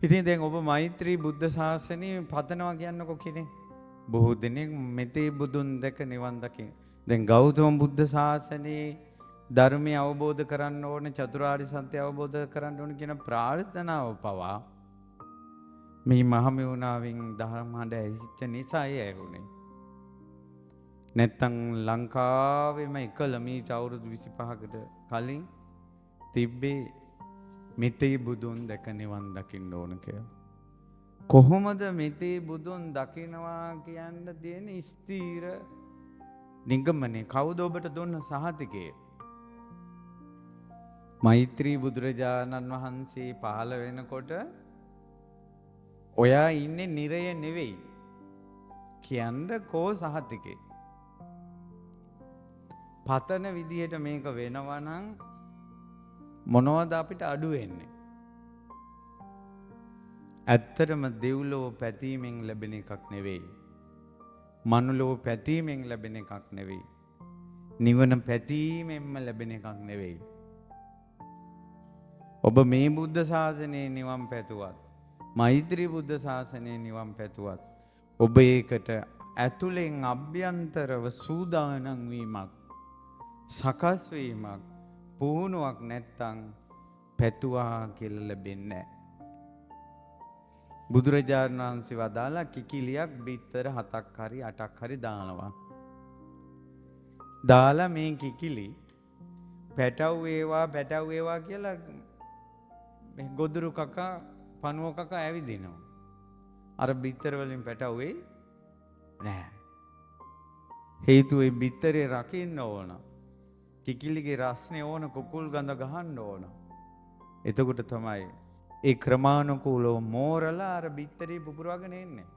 ඉතින් දැන් ඔබ මෛත්‍රී බුද්ධ ශාසනය පතනවා කියන්නකො කෙනෙක්. බොහෝ දෙනෙක් මෙතේ බුදුන් දැක නිවන් දකින. දැන් ගෞතම බුද්ධ ශාසනයේ ධර්මය අවබෝධ කරන්න ඕන චතුරාර්ය සත්‍ය අවබෝධ කරන්න ඕන කියන ප්‍රාර්ථනාව පවා මේ මහමෙවුනාවෙන් දහම් හඬ ඇහිච්ච නිසායි ඇහුනේ. නැත්තම් ලංකාවෙම එකල මීට අවුරුදු 25කට කලින් තිබ්බේ මෙතේ බුදුන් දැක නිවන් දකින්න ඕන කියලා. කොහොමද මෙතේ බුදුන් දකින්නවා කියන්න තියෙන ස්ථීර නිගමනේ කවුද ඔබට දුන්න සහතිකය? මෛත්‍රී බුදුරජාණන් වහන්සේ පහළ වෙනකොට ඔයා ඉන්නේ නිරය නෙවෙයි කියන්න කෝ සහතිකේ. පතන විදිහට මේක වෙනවා නම් මොනවද අපිට අඩු වෙන්නේ? ඇත්තටම දෙව්ලොව පැතීමෙන් ලැබෙන එකක් නෙවෙයි. මනුලොව පැතීමෙන් ලැබෙන එකක් නෙවෙයි. නිවන පැතීමෙන්ම ලැබෙන එකක් නෙවෙයි. ඔබ මේ බුද්ධ ශාසනයේ නිවන් පැතුවත්, මෛත්‍රී බුද්ධ ශාසනයේ නිවන් පැතුවත්, ඔබ ඒකට ඇතුලෙන් අභ්‍යන්තරව සූදානම් වීමක්, සකස් වීමක්, පුහුණුවක් නැත්තම් පැතුවා කියලා ලැබෙන්නේ නැහැ. බුදුරජාණන් වහන්සේ වදාලා කිකිලියක් බිත්තර 7ක් හරි 8ක් හරි දානවා. දාලා මේ කිකිලි පැටව් වේවා කියලා මේ ගොදුරු කකා පණුව කකා ඇවිදිනවා. අර බිත්තර වලින් පැටව් වෙයි නෑ. හේතුව ඒ බිත්තරේ රකින්න ඕන. කිකිලිගේ රස්නේ ඕන, කුකුල් ගඳ ගහන්න ඕන. එතකොට තමයි ඒ ක්‍රමානුකූලව මෝරලා අර බිත්තරේ පුපුරවගෙන එන්නේ.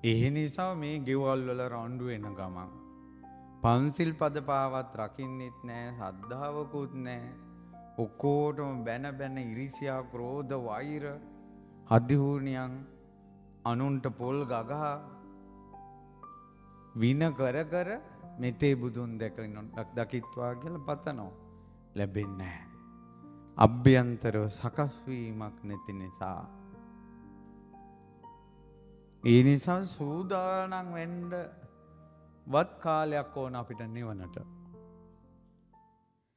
ඒ නිසා මේ ගෙවල් වල රණ්ඩු වෙන ගමන් පන්සිල් පද පාවත් රකින්නෙත් නෑ, සද්ධාවකුත් නෑ. ඔක්කොටම බැන ඉරිසියා, ක්‍රෝධ, වෛර, අධිහූනියන් අනුන්ට පොල් ගගා වින කර මෙතේ බුදුන් දකිත්වා කියලා පතනවා. ලැබෙන්නේ නැහැ. අභ්‍යන්තරව සකස් වීමක් නැති නිසා. ඒ නිසා සූදානම් වෙන්න වත් කාලයක් ඕන අපිට නිවනට.